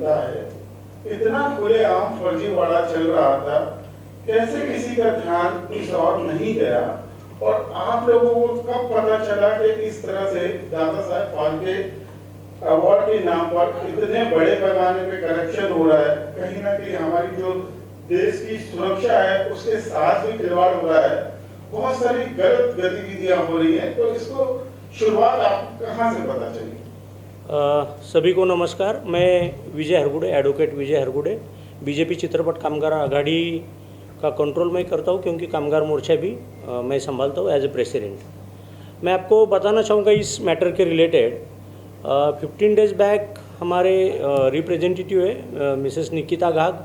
चलता है, इतना खुलेआम फर्जीवाड़ा चल रहा था, कैसे किसी का ध्यान इस ओर नहीं गया? और आप लोगों को कब पता चला कि इस तरह से दादा साहब फाल्के अवार्ड के नाम पर इतने बड़े पैमाने पे करप्शन हो रहा है? कहीं ना कहीं हमारी जो देश की सुरक्षा है उसके साथ भी खिलवाड़ हो रहा है, बहुत सारी गलत गतिविधियां हो रही हैं, तो इसको शुरुआत आपको कहाँ से पता चली? सभी को नमस्कार। मैं विजय हरगुडे, एडवोकेट विजय हरगुडे, बीजेपी चित्रपट कामगार आघाड़ी का कंट्रोल मैं करता हूँ, क्योंकि कामगार मोर्चा भी मैं संभालता हूँ एज ए प्रेसिडेंट। मैं आपको बताना चाहूँगा इस मैटर के रिलेटेड। 15 डेज बैक हमारे रिप्रेजेंटेटिव है मिसेस निकिता घाग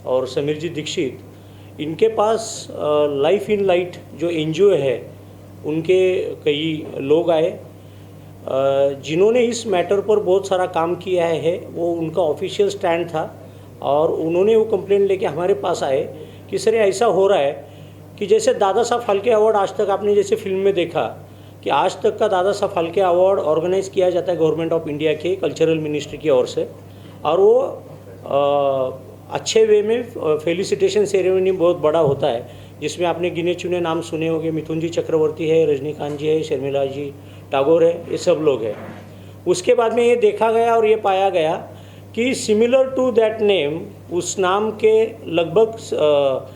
और समीर जी दीक्षित, इनके पास लाइफ इन लाइट जो NGO है उनके कई लोग आए जिन्होंने इस मैटर पर बहुत सारा काम किया है। वो उनका ऑफिशियल स्टैंड था और उन्होंने वो कंप्लेंट लेके हमारे पास आए कि सर ऐसा हो रहा है कि जैसे दादा साहब फाल्के अवार्ड आज तक आपने जैसे फिल्म में देखा कि आज तक का दादा साहब फाल्के अवार्ड ऑर्गेनाइज किया जाता है गवर्नमेंट ऑफ इंडिया के कल्चरल मिनिस्ट्री की ओर से, और वो अच्छे वे में फेलिसिटेशन सेरेमनी बहुत बड़ा होता है, जिसमें आपने गिने चुने नाम सुने होंगे। मिथुन जी चक्रवर्ती है, रजनीकांत जी है, शर्मिला जी टागोर है, ये सब लोग हैं। उसके बाद में ये देखा गया और ये पाया गया कि सिमिलर टू दैट नेम, उस नाम के लगभग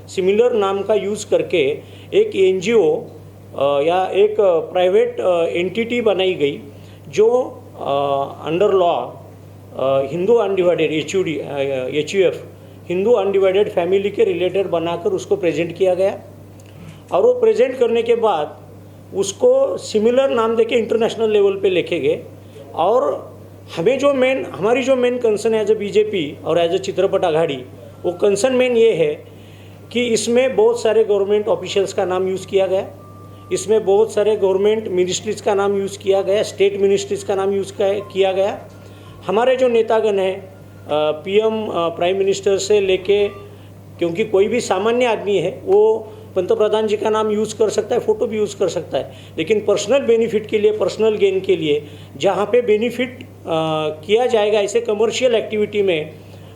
सिमिलर नाम का यूज़ करके एक NGO या एक प्राइवेट एंटिटी बनाई गई जो under law Hindu undivided HUF Hindu undivided family के रिलेटेड बनाकर उसको प्रेजेंट किया गया। और वो प्रेजेंट करने के बाद उसको सिमिलर नाम देके इंटरनेशनल लेवल पे लेके गए। और हमारी जो मेन कंसर्न है एज ए बीजेपी और एज ए चित्रपट आघाड़ी, वो कंसर्न मेन ये है कि इसमें बहुत सारे गवर्नमेंट ऑफिशियल्स का नाम यूज़ किया गया, इसमें बहुत सारे गवर्नमेंट मिनिस्ट्रीज़ का नाम यूज़ किया गया, स्टेट मिनिस्ट्रीज़ का नाम यूज़ किया गया। हमारे जो नेतागण हैं PM प्राइम मिनिस्टर से लेके, क्योंकि कोई भी सामान्य आदमी है वो पंतप्रधान जी का नाम यूज़ कर सकता है, फ़ोटो भी यूज़ कर सकता है, लेकिन पर्सनल बेनिफिट के लिए, पर्सनल गेन के लिए जहाँ पे बेनिफिट किया जाएगा ऐसे कमर्शियल एक्टिविटी में,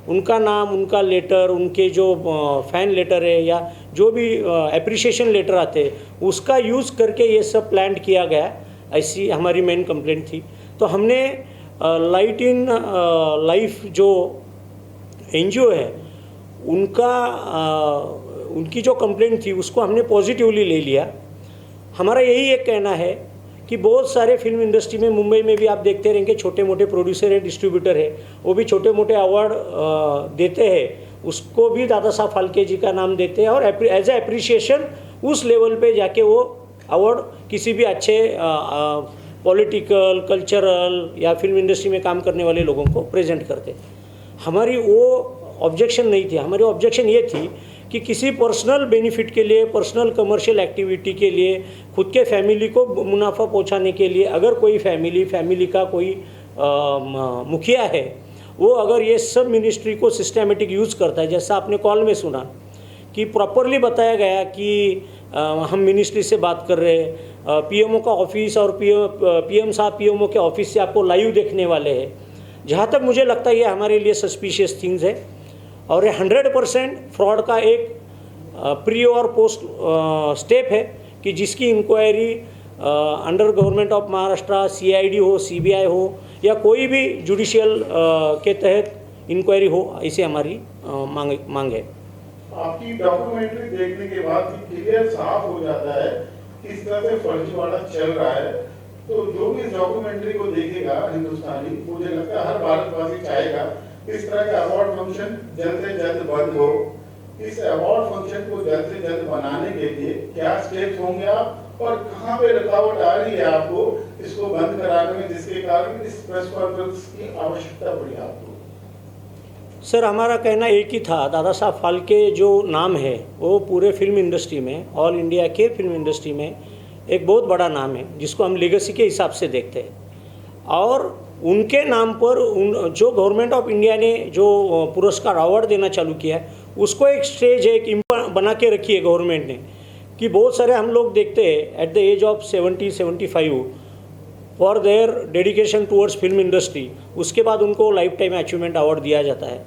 उनका नाम, उनका लेटर, उनके जो फ़ैन लेटर है या जो भी एप्रिसिएशन लेटर आते हैं उसका यूज़ करके ये सब प्लान किया गया, ऐसी हमारी मेन कंप्लेंट थी। तो हमने लाइट इन लाइफ जो NGO है उनकी जो कंप्लेंट थी उसको हमने पॉजिटिवली ले लिया। हमारा यही एक कहना है कि बहुत सारे फिल्म इंडस्ट्री में, मुंबई में भी आप देखते रहेंगे, छोटे मोटे प्रोड्यूसर है, डिस्ट्रीब्यूटर है, वो भी छोटे मोटे अवार्ड देते हैं, उसको भी दादा साहब फाल्के जी का नाम देते हैं और एज ए अप्रिसिएशन उस लेवल पे जाके वो अवार्ड किसी भी अच्छे पॉलिटिकल, कल्चरल या फिल्म इंडस्ट्री में काम करने वाले लोगों को प्रेजेंट करते। हमारी वो ऑब्जेक्शन नहीं थी। हमारी ऑब्जेक्शन ये थी कि किसी पर्सनल बेनिफिट के लिए, पर्सनल कमर्शियल एक्टिविटी के लिए, खुद के फैमिली को मुनाफा पहुंचाने के लिए, अगर कोई फैमिली का कोई मुखिया है, वो अगर ये सब मिनिस्ट्री को सिस्टमेटिक यूज़ करता है, जैसा आपने कॉल में सुना कि प्रॉपरली बताया गया कि हम मिनिस्ट्री से बात कर रहे हैं, PMO का ऑफिस और PM साहब PMO के ऑफिस से आपको लाइव देखने वाले हैं। जहाँ तक मुझे लगता है ये हमारे लिए सस्पिशियस थिंग्स है और ये 100% फ्रॉड का एक प्री और पोस्ट स्टेप है कि जिसकी inquiry under government of Maharashtra CID हो, CBI हो या कोई भी जुडिशियल के तहत इंक्वायरी हो, ऐसी हमारी मांग है। आपकी डॉक्यूमेंट्री देखने के बाद क्लियर साफ हो जाता है किस तरह से फर्जीवाड़ा चल रहा है। तो जो भी इस डॉक्यूमेंट्री को देखेगा हिंदुस्तानी, मुझे लगता है हर भारतवासी चाहेगा इस तरह का अवार्ड फंक्शन जल्द से जल्द बंद हो। इस अवार्ड फंक्शन को जल्द से जल्द बनाने के लिए क्या स्टेप्स होंगे आप, और कहाँ पे रुकावट आ रही है आपको इसको बंद कराने में, जिसके कारण इस प्रेस कॉन्फ्रेंस की आवश्यकता पड़ी आपको? सर, हमारा कहना एक ही था, दादा साहब फाल्के जो नाम है वो पूरे फिल्म इंडस्ट्री में, ऑल इंडिया के फिल्म इंडस्ट्री में एक बहुत बड़ा नाम है जिसको हम लेगेसी के हिसाब से देखते हैं। और उनके नाम पर जो गवर्नमेंट ऑफ इंडिया ने जो पुरस्कार अवार्ड देना चालू किया है, उसको एक स्टेज, एक बना के रखी है गवर्नमेंट ने कि बहुत सारे हम लोग देखते हैं at the age of 70-75 for their dedication towards film industry, उसके बाद उनको लाइफ टाइम अचीवमेंट अवार्ड दिया जाता है।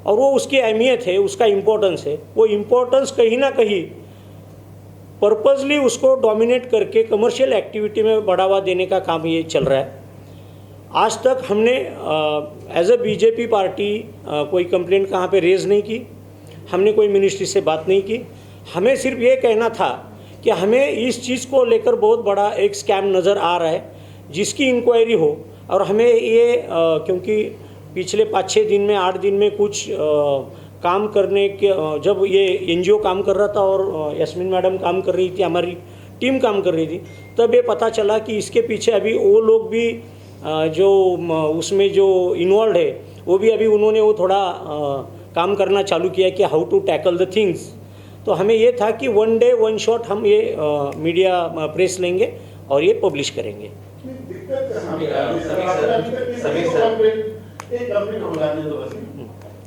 और वो उसकी अहमियत है, उसका इम्पोर्टेंस है, वो इम्पोर्टेंस कहीं ना कहीं पर्पजली उसको डोमिनेट करके कमर्शियल एक्टिविटी में बढ़ावा देने का काम ये चल रहा है। आज तक हमने एज अ बीजेपी पार्टी कोई कंप्लेंट कहाँ पे रेज़ नहीं की, हमने कोई मिनिस्ट्री से बात नहीं की। हमें सिर्फ ये कहना था कि हमें इस चीज़ को लेकर बहुत बड़ा एक स्कैम नज़र आ रहा है, जिसकी इंक्वायरी हो। और हमें ये क्योंकि पिछले 5-6 दिन में 8 दिन में कुछ काम करने के जब ये एनजीओ काम कर रहा था और यास्मीन मैडम काम कर रही थी, हमारी टीम काम कर रही थी, तब ये पता चला कि इसके पीछे अभी वो लोग भी जो उसमें जो इन्वॉल्व है वो भी अभी उन्होंने वो थोड़ा काम करना चालू किया कि how to tackle the things. तो हमें ये था कि वन डे वन शॉट हम ये मीडिया प्रेस लेंगे और ये पब्लिश करेंगे। दिक्कत कहाँ पे आ रही है? आपने अभी तक किसी को एक कंप्लेंट उठाने दो बस।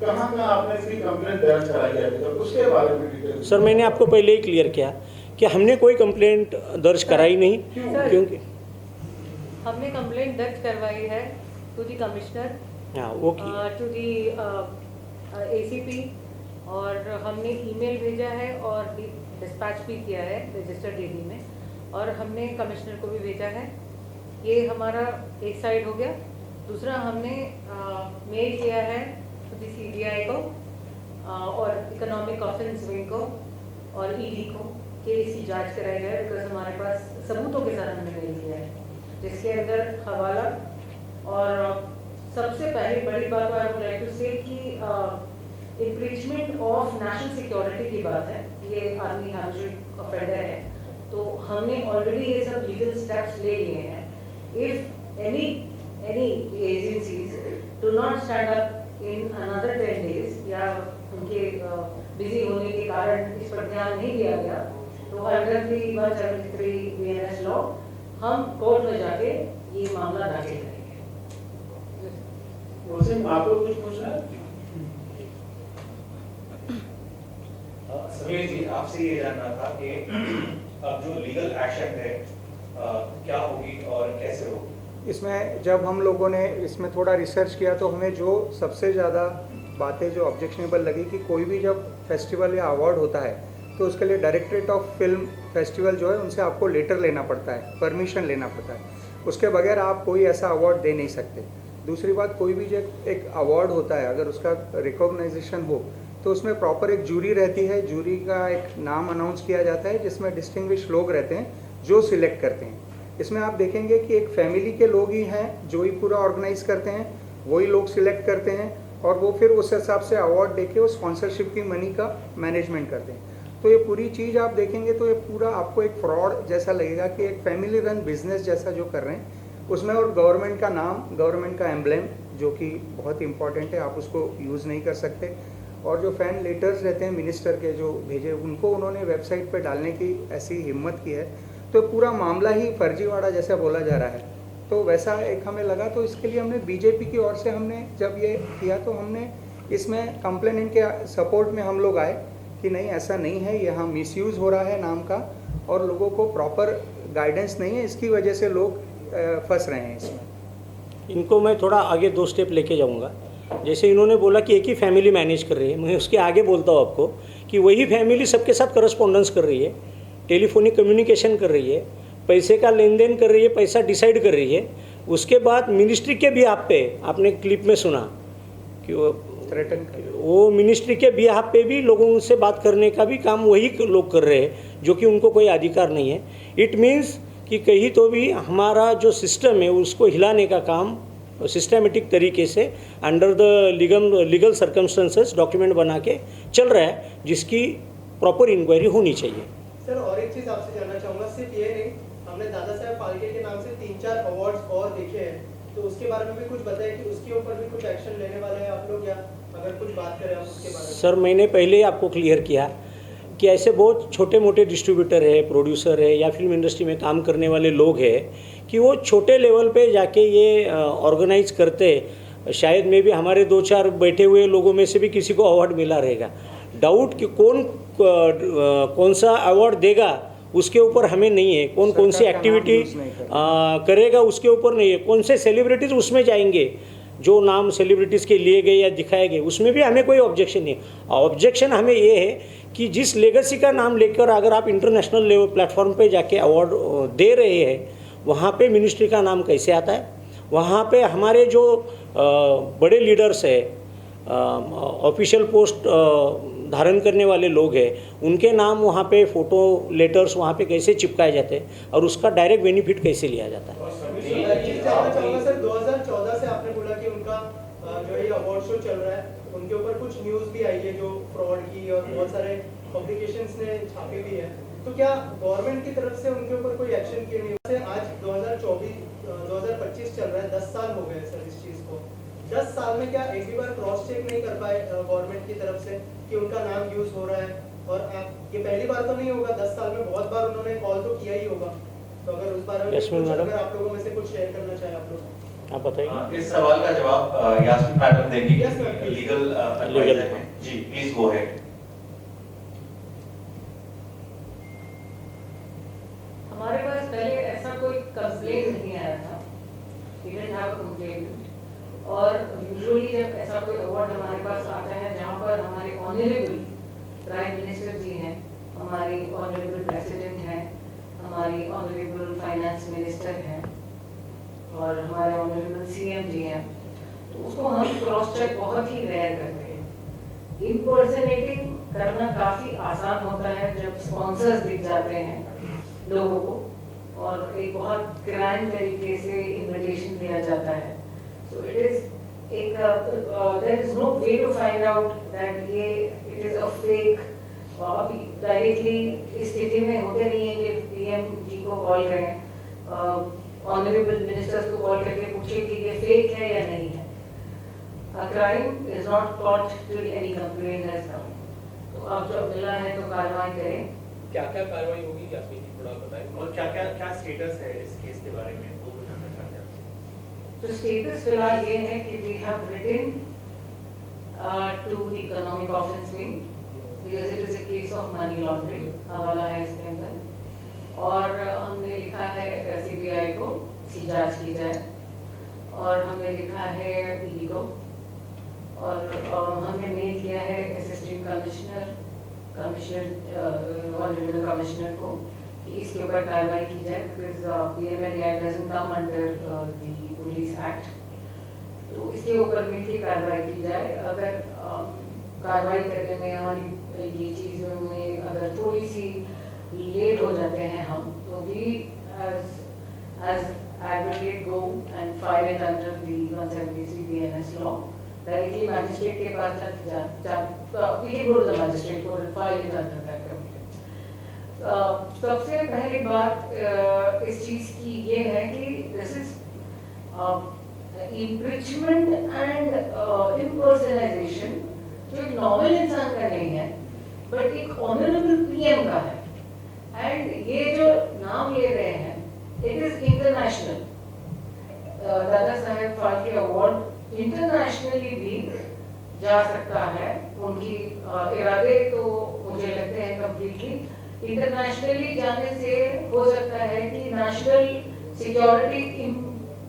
कहाँ आपने इसकी कंप्लेंट दर्ज कराई है अभी तक, उसके बारे में डिटेल। सर मैंने आपको पहले ही क्लियर किया कि हमने कोई कंप्लेंट दर्ज कराई नहीं, क्योंकि हमने कंप्लेंट दर्ज करवाई है to the commissioner, to the ACP, और हमने ईमेल भेजा है और डिस्पैच भी किया है रजिस्टर्ड डेली में, और हमने कमिश्नर को भी भेजा है। ये हमारा एक साइड हो गया। दूसरा हमने मेल किया है टू दी सीबीआई को और इकोनॉमिक ऑफेंस विंग को और ईडी को कि इसकी जांच कराई जाए, बिकॉज हमारे पास सबूतों के साथ हमने मेल किया है जिसके अंदर हवाला। और सबसे पहली बड़ी बात आई वुड लाइक टू से कि इम्पीचमेंट ऑफ नेशनल सिक्योरिटी की बात है, ये आर्मी हैमस्ट्रिंग ऑफेंडर है, तो हमने ऑलरेडी ये सब लीगल स्टेप्स ले लिए हैं। If any agencies do not stand up in another 10 days या उनके बिजी होने के कारण इस पर ध्यान नहीं दिया गया, तो अंडर दी 173 बीएनएस लॉ हम कोर्ट में जाके ये मामला दाखिल करेंगे। वसीम, आपको कुछ पूछना है? समीर जी, आपसे ये जानना था कि अब जो लीगल एक्शन है क्या होगी और कैसे होगी? इसमें जब हम लोगों ने इसमें थोड़ा रिसर्च किया तो हमें जो सबसे ज़्यादा बातें जो ऑब्जेक्शनेबल लगी कि कोई भी जब फेस्टिवल या अवार्ड होता है तो उसके लिए डायरेक्टरेट ऑफ फिल्म फेस्टिवल जो है उनसे आपको लेटर लेना पड़ता है, परमिशन लेना पड़ता है, उसके बगैर आप कोई ऐसा अवार्ड दे नहीं सकते। दूसरी बात, कोई भी जब एक अवार्ड होता है अगर उसका रिकॉग्नाइजेशन हो तो उसमें प्रॉपर एक जूरी रहती है, जूरी का एक नाम अनाउंस किया जाता है जिसमें डिस्टिंग्विश लोग रहते हैं जो सिलेक्ट करते हैं। इसमें आप देखेंगे कि एक फैमिली के लोग ही हैं जो ही पूरा ऑर्गेनाइज करते हैं, वही लोग सिलेक्ट करते हैं और वो फिर उस हिसाब से अवार्ड देके वो स्पॉन्सरशिप की मनी का मैनेजमेंट करते हैं। तो ये पूरी चीज़ आप देखेंगे तो ये पूरा आपको एक फ्रॉड जैसा लगेगा कि एक फैमिली रन बिजनेस जैसा जो कर रहे हैं उसमें, और गवर्नमेंट का नाम, गवर्नमेंट का एम्ब्लेम जो कि बहुत इंपॉर्टेंट है, आप उसको यूज़ नहीं कर सकते। और जो फैन लेटर्स रहते हैं मिनिस्टर के जो भेजे, उनको उन्होंने वेबसाइट पे डालने की ऐसी हिम्मत की है, तो पूरा मामला ही फर्जीवाड़ा जैसा बोला जा रहा है। तो वैसा एक हमें लगा, तो इसके लिए हमने बीजेपी की ओर से हमने जब ये किया तो हमने इसमें कंप्लेनेंट के सपोर्ट में हम लोग आए कि नहीं ऐसा नहीं है, यहाँ मिसयूज़ हो रहा है नाम का और लोगों को प्रॉपर गाइडेंस नहीं है, इसकी वजह से लोग फंस रहे हैं इसमें। इनको मैं थोड़ा आगे 2 स्टेप लेके जाऊंगा। जैसे इन्होंने बोला कि एक ही फैमिली मैनेज कर रही है, मैं उसके आगे बोलता हूँ आपको कि वही फैमिली सबके साथ करस्पॉन्डेंस कर रही है, टेलीफोनिक कम्युनिकेशन कर रही है, पैसे का लेन देन कर रही है, पैसा डिसाइड कर रही है। उसके बाद मिनिस्ट्री के भी आप पे आपने क्लिप में सुना कि वो मिनिस्ट्री के बिहाफ पे भी लोगों से बात करने का भी काम वही लोग कर रहे हैं जो कि उनको कोई अधिकार नहीं है। इट मीन्स कि कहीं तो भी हमारा जो सिस्टम है उसको हिलाने का काम सिस्टमेटिक तरीके से under the legal circumstances document बना के चल रहा है, जिसकी प्रॉपर इंक्वायरी होनी चाहिए। सर और एक चीज़ आपसे जानना चाहूँगा, सिर्फ ये नहीं, हमने दादा साहब फाल्के के नाम से 3-4 अवार्ड्स और देखे हैं, तो उसके बारे में भी कुछ बताइए कि उसके ऊपर भी कुछ एक्शन लेने वाले हैं आप लोग, या अगर कुछ बात करें आप उसके बारे में। सर मैंने पहले ही आपको क्लियर किया कि ऐसे बहुत छोटे मोटे डिस्ट्रीब्यूटर है, प्रोड्यूसर है या फिल्म इंडस्ट्री में काम करने वाले लोग हैं कि वो छोटे लेवल पे जाके ये ऑर्गेनाइज करते, शायद में भी हमारे 2-4 बैठे हुए लोगों में से भी किसी को अवार्ड मिला रहेगा। डाउट कि कौन सा अवार्ड देगा उसके ऊपर हमें नहीं है। कौन कौन सी सरकार का नाम एक्टिविटी यूज़ नहीं करें। करेगा उसके ऊपर नहीं है। कौन से सेलिब्रिटीज़ उसमें जाएंगे, जो नाम सेलिब्रिटीज़ के लिए गए या दिखाए गए, उसमें भी हमें कोई ऑब्जेक्शन नहीं है। ऑब्जेक्शन हमें ये है कि जिस लेगेसी का नाम लेकर अगर आप इंटरनेशनल लेवल प्लेटफॉर्म पे जाके अवार्ड दे रहे हैं, वहाँ पे मिनिस्ट्री का नाम कैसे आता है? वहाँ पे हमारे जो बड़े लीडर्स है, ऑफिशियल पोस्ट धारण करने वाले लोग हैं, उनके नाम वहाँ पे फ़ोटो लेटर्स वहाँ पे कैसे चिपकाए जाते हैं और उसका डायरेक्ट बेनिफिट कैसे लिया जाता है? ये जानना चाहूंगा सर, 2014 से आपने बोला कि उनका जो ये अवार्ड शो चल रहा है, उनके ऊपर कुछ न्यूज़ भी आई है जो फ्रॉड की, और बहुत सारे पब्लिकेशंस ने छापे भी है। तो क्या गवर्नमेंट की तरफ से उनके ऊपर कोई एक्शन क्यों नहीं हुआ? आज 2025 चल रहा है, 10 साल हो गए सर इस चीज़ को। 10 साल में क्या एक भी बार क्रॉस चेक नहीं कर पाए गवर्नमेंट की तरफ से कि उनका नाम यूज हो रहा है? और ये पहली बार तो नहीं होगा, 10 साल में बहुत बार उन्होंने कॉल तो किया ही होगा। तो अगर उस बारे में यास्मीन मैडम, अगर आप लोगों में से कुछ शेयर करना चाहें आप लोग। आप बताइए। इस सवाल का जवाब यास्मीन मैडम देंगी। Yes, ma'am, please. Legal adviser हैं। जी प्लीज गो अहेड। हमारे पास पहले ऐसा कोई कंप्लेंट नहीं आया था, we didn't have a complaint. और यूजुअली जब ऐसा कोई अवार्ड हमारे पास आता है जहाँ पर हमारे ऑनरेबल प्राइम मिनिस्टर जी हैं, हमारी ऑनरेबल प्रेसिडेंट हैं, हमारी ऑनरेबल फाइनेंस मिनिस्टर हैं और हमारे ऑनरेबल सीएम जी हैं, तो उसको हम क्रॉस चेक बहुत ही रेयर करते हैं। इम्पर्सनेटिंग करना काफ़ी आसान होता है जब स्पॉन्सर्स दिख जाते हैं लोगों को और एक बहुत ग्रैंड तरीके से इनविटेशन दिया जाता है। सो इट इज एक there is no way to find out that ये इट इज अ फेक। अभी डायरेक्टली इस स्थिति में होते नहीं है कि पीएम जी को कॉल करें, ऑनरेबल मिनिस्टर्स को कॉल करके पूछे कि ये फेक है या नहीं है। A crime is not caught till any complaint has come. तो अब जब मिला है तो कार्रवाई करें। क्या क्या कार्रवाई होगी यास्मीन जी, थोड़ा बताएं, और क्या क्या स्टेटस है इस केस के बारे में, वो बताना चाहते हैं। तो स्टेटस फिलहाल ये है कि we have written to the economic offence wing because it is a case of money laundering, हवाला है इसके अंदर, और हमने लिखा है सीबीआई को इसकी जांच की जाए, और हमने लिखा है ईडी को, और हमने मेल किया है असिस्टेंट ऑनरेबल कमिश्नर को कि इसके ऊपर कार्रवाई की जाए, because PMLA doesn't come under the police act, तो इसके ऊपर मिलकर कार्रवाई की जाए। अगर कार्रवाई करने में हमारी ये चीज़ों में अगर थोड़ी सी लेट हो जाते हैं हम, तो we as advocate go and file it under the 173 BNS law. Directly magistrate के पास we can go to the magistrate court and file it under that complaint. सबसे पहली बात इस चीज़ की ये है कि this is impeachment and impersonalization, जो एक नॉर्मल इंसान का नहीं है, बट एक ऑनरेबल पीएम का है, एंड ये जो नाम ले रहे हैं it is international. दादा साहेब फाल्के अवार्ड इंटरनेशनली भी जा सकता है। उनकी इरादे तो मुझे लगते हैं कम्प्लीटली इंटरनेशनली जाने से हो सकता है कि नेशनल सिक्योरिटी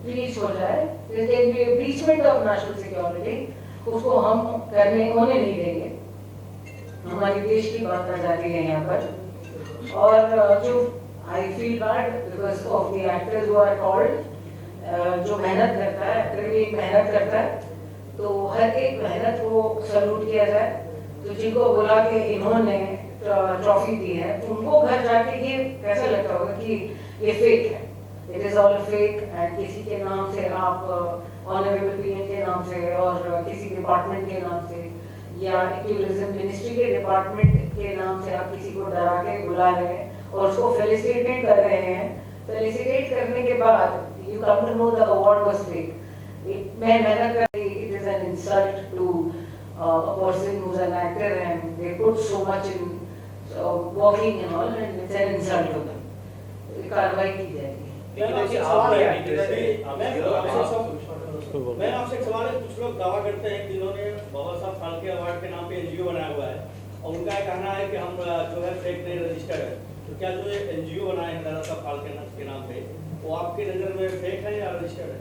ब्रीच हो जाए, ब्रीचमेंट ऑफ नेशनल सिक्योरिटी, उसको हम करने होने नहीं देंगे। हमारे देश की बात आ जाती है यहाँ पर, और जो I feel bad because of the actors who are called, जो मेहनत करता है, एक्टर भी मेहनत करता है, तो हर एक मेहनत को सल्यूट किया जाए। तो जिनको बुला के इन्होंने ट्रॉफी दी है, उनको घर जाके ये कैसा लगता होगा कि ये फेक है, it is all fake, and किसी के नाम से आप ऑनरेबल पीएम के नाम से और किसी डिपार्टमेंट के नाम से या टूरिज्म मिनिस्ट्री के डिपार्टमेंट के नाम से आप किसी को डरा के बुला रहे हैं और उसको फेलिसिटेट कर रहे हैं। फेलिसिटेट करने के बाद you come to know the award was fake. मैं मेहनत कर रही, it is an insult to a person who is an actor and they put so much in working and all, and it's an insult to them. कार्रवाई की जाएगी। मैं आपसे एक सवाल है, कुछ लोग दावा करते हैं कि जिन्होंने बाबा साहब फाल्के अवार्ड के नाम पे एनजीओ बनाया हुआ है और उनका कहना है कि हम जो है फेक नहीं रजिस्टर्ड है, तो क्या जो ये एनजीओ बना है दादा साहब फाल्के के नाम पे, वो आपके नज़र में फेक है या रजिस्टर्ड है?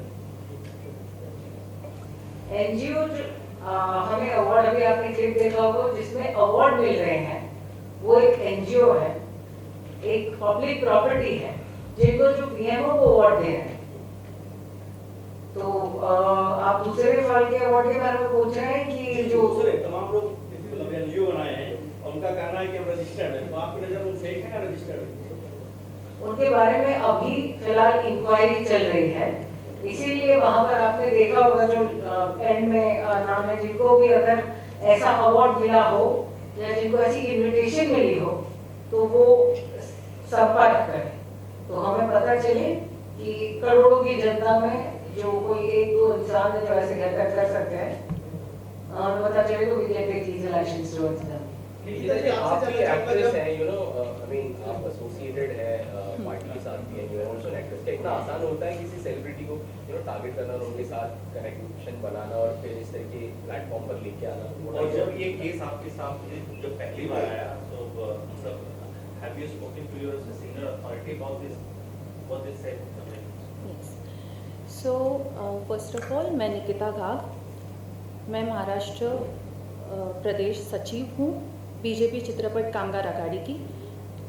एनजीओ हमें अवार्ड, अभी आपने क्लिप देखा होगा जिसमें अवार्ड मिल रहे हैं, वो एक एनजीओ है, एक पब्लिक प्रॉपर्टी है, जिनको जो पीएमओ को अवार्ड दे रहे हैं। तो आप दूसरे साल के अवार्ड के बारे में पूछ रहे हैं कि जो दूसरे तमाम लोग मतलब एनजीओ बनाए हैं और उनका कहना है कि हम रजिस्टर्ड है, तो आपकी नज़र में फेक है या रजिस्टर्ड है? उनके बारे में अभी फिलहाल इंक्वायरी चल रही है, इसीलिए वहां पर आपने देखा होगा जो एंड में नाम है, जिनको भी अगर ऐसा अवार्ड मिला हो या जिनको ऐसी इनविटेशन मिली हो तो वो संपर्क करें, तो हमें पता चले कि करोड़ों की जनता में जो कोई एक दो इंसान है जो ऐसे हरकत कर सकते हैं, हमें पता चले तो we can take legal actions towards them. आप भी एक्ट्रेस हैं, यू नो, आई मीन आप एसोसिएटेड है पार्टी के साथ भी हैं, you are also an actress. क्या इतना आसान होता है किसी सेलिब्रिटी को यू नो टारगेट करना और उनके साथ कनेक्शन बनाना और फिर इस तरह के प्लेटफॉर्म पर लेके आना? और जब ये केस आपके सामने जब पहली बार आया तो मतलब have you spoken to your senior authority about this, what they said? So first of all मैं निकिता घाघ, मैं महाराष्ट्र प्रदेश सचिव हूँ बीजेपी चित्रपट कामगार आघाड़ी की,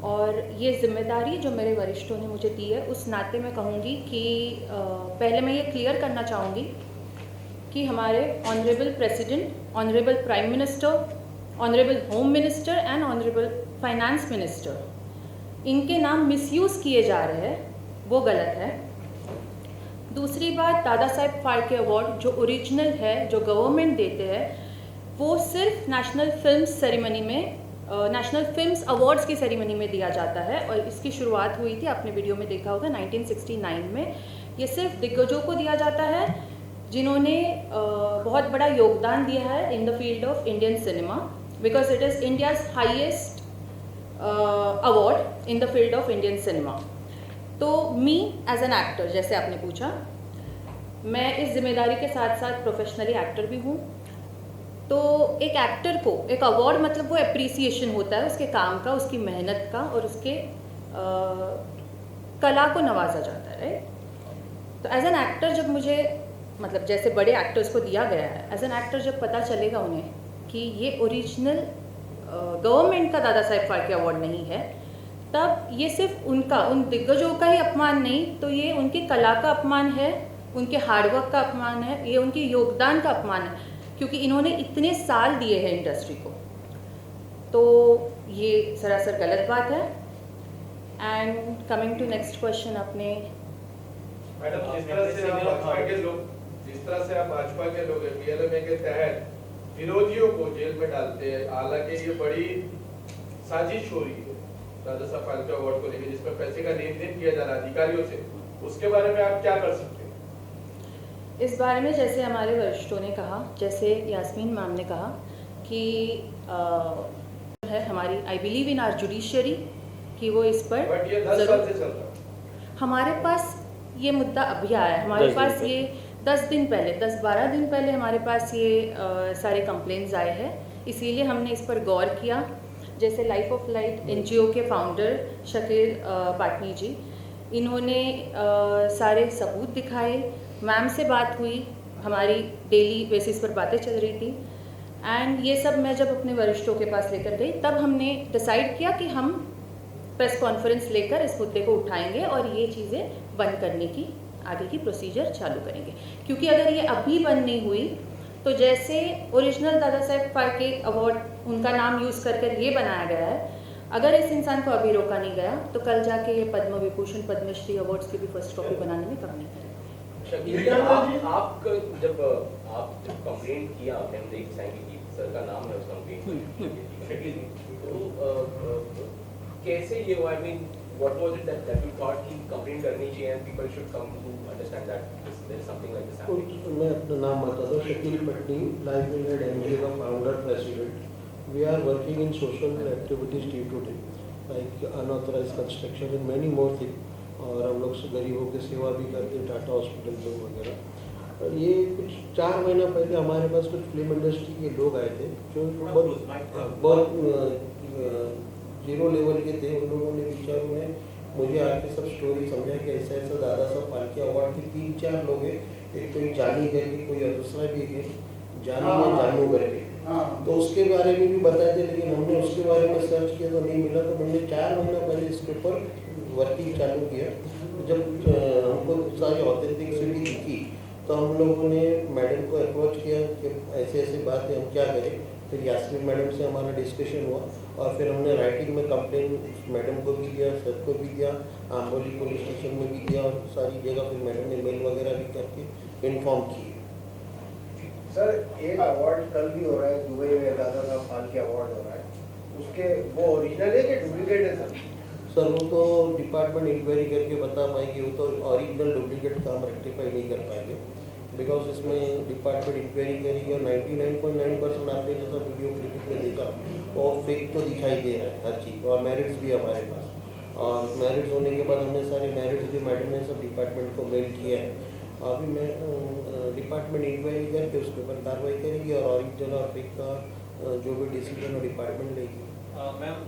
और ये जिम्मेदारी जो मेरे वरिष्ठों ने मुझे दी है उस नाते मैं कहूँगी कि पहले मैं ये क्लियर करना चाहूँगी कि हमारे honourable president, honourable prime minister, honourable home minister and honourable finance minister, इनके नाम मिसयूज़ किए जा रहे हैं, वो गलत है। दूसरी बात, दादा साहेब फाल्के अवार्ड जो ओरिजिनल है, जो गवर्नमेंट देते हैं, वो सिर्फ नेशनल फिल्म्स सेरेमनी में, नेशनल फिल्म्स अवार्ड्स की सेरेमनी में दिया जाता है, और इसकी शुरुआत हुई थी, आपने वीडियो में देखा होगा 1969 में। ये सिर्फ दिग्गजों को दिया जाता है जिन्होंने बहुत बड़ा योगदान दिया है in the field of Indian cinema, because it is India's highest award in the field of Indian cinema. तो मी एज एन एक्टर, जैसे आपने पूछा, मैं इस जिम्मेदारी के साथ साथ प्रोफेशनली एक्टर भी हूँ। तो एक एक्टर को एक अवार्ड मतलब वो एप्रिसिएशन होता है उसके काम का, उसकी मेहनत का, और उसके कला को नवाजा जाता है, राइट। तो एज एन एक्टर जब मुझे मतलब जैसे बड़े एक्टर्स को दिया गया है, एज एन एक्टर जब पता चलेगा उन्हें कि ये ओरिजिनल गवर्नमेंट का दादा साहेब फाल्के अवार्ड नहीं है, तब ये सिर्फ उनका, उन दिग्गजों का ही अपमान नहीं, तो ये उनकी कला का अपमान है, उनके हार्डवर्क का अपमान है, ये उनके योगदान का अपमान है, क्योंकि इन्होंने इतने साल दिए हैं इंडस्ट्री को। तो ये सरासर गलत बात है। And coming to next question, अपने मैडम जिस तरह से आप भाजपा के लोग बीएलएमए के तहत विरोधियों को जेल में डालते हैं, हालांकि ये बड़ी साजिश हो रही है दादा साहब फाल्के अवार्ड को लेकर, जिसमें पैसे का लेन देन किया जा रहा है अधिकारियों से, उसके बारे में आप क्या कर सकते हैं? इस बारे में जैसे हमारे वरिष्ठों ने कहा, जैसे यास्मीन मैम ने कहा कि है हमारी, I believe in our judiciary कि वो इस पर, बट ये 10 साल से चल रहा है। हमारे पास ये मुद्दा अभी आया है, हमारे पास ये 10 दिन पहले, 10-12 दिन पहले हमारे पास ये सारे कंप्लेंट्स आए हैं, इसीलिए हमने इस पर गौर किया। जैसे लाइफ ऑफ लाइट एनजीओ के फाउंडर शकील पाटनी जी, इन्होंने सारे सबूत दिखाए, मैम से बात हुई, हमारी डेली बेसिस पर बातें चल रही थी, एंड ये सब मैं जब अपने वरिष्ठों के पास लेकर गई, तब हमने डिसाइड किया कि हम प्रेस कॉन्फ्रेंस लेकर इस मुद्दे को उठाएंगे और ये चीज़ें बंद करने की आगे की प्रोसीजर चालू करेंगे। क्योंकि अगर ये अभी बंद नहीं हुई तो जैसे ओरिजिनल दादा साहेब फाल्के अवार्ड उनका नाम यूज़ कर ये बनाया गया है, अगर इस इंसान को अभी रोका नहीं गया तो कल जाके ये पद्म विभूषण, पद्मश्री अवार्ड्स की भी फर्स्ट कॉपी बनाने में कम नहीं करेंगे। आप जब कंप्लेंट किया, हम देख पाएंगे कि सर का नाम है उस कंप्लेंट, तो कैसे ये हुआ? I mean what was it that you thought कि कंप्लेंट करनी चाहिए and people should come to understand that there is something like this happening? मैं अपना नाम बताता हूँ, Shakeel Patni, life millet NGO का founder president. We are working in social activities day to day, like unauthorise construction and many more thing, और हम लोग गरीबों की सेवा भी करते हैं, टाटा हॉस्पिटल में वगैरह। और ये कुछ 4 महीना पहले हमारे पास कुछ फिल्म इंडस्ट्री के लोग आए थे जो बहुत जीरो लेवल के थे, उन लोगों ने विचारों ने मुझे आके सब स्टोरी समझा कि ऐसा ऐसा दादा साहब फाल्के अवार्ड के 3-4 लोग हैं, एक तो जानी करके कोई और दूसरा भी है जानी या जानू करके, तो उसके बारे में भी बताए थे, लेकिन हमने उसके बारे में सर्च किया तो नहीं मिला। तो हमने 4 महीना पहले इसके ऊपर वर्किंग चालू किया। जब हमको सारी ऑथेंटिसिटी दिखी तो हम लोगों ने मैडम को अप्रोच किया कि ऐसे ऐसे बात है, हम क्या करें। फिर यास्मीन मैडम से हमारा डिस्कशन हुआ और फिर हमने राइटिंग में कंप्लेन मैडम को भी दिया, सर को भी दिया, आम्बोली पुलिस स्टेशन में भी दिया और सारी जगह फिर मैडम ने मेल वगैरह भी करके इन्फॉर्म किए। सर एक अवार्ड कल भी हो रहा है दुबई में, दादा साहब फाल्के अवार्ड हो रहा है, उसके वो ओरिजिनल है कि डुप्लीकेट है सर? सर वो तो डिपार्टमेंट इंक्वायरी करके बता पाएंगे, वो तो ओरिजिनल डुप्लीकेट काम रेक्टिफाई नहीं कर पाएंगे, बिकॉज इसमें डिपार्टमेंट इंक्वायरी करेगी और 99.9% आपने जैसा वीडियो क्लिपिंग में देखा और फेक तो दिखाई दे रहा है हर चीज़, और मेरिट्स भी हमारे पास। और मेरिट्स होने के बाद हमने सारे मेरिट्स जो मैडम ने सब डिपार्टमेंट को मेल किया है। अभी मैं डिपार्टमेंट इंक्वायरी करके उसके ऊपर कार्रवाई करेगी और ओरिजिनल और फेक का जो भी डिसीजन वो डिपार्टमेंट लेगी। मैम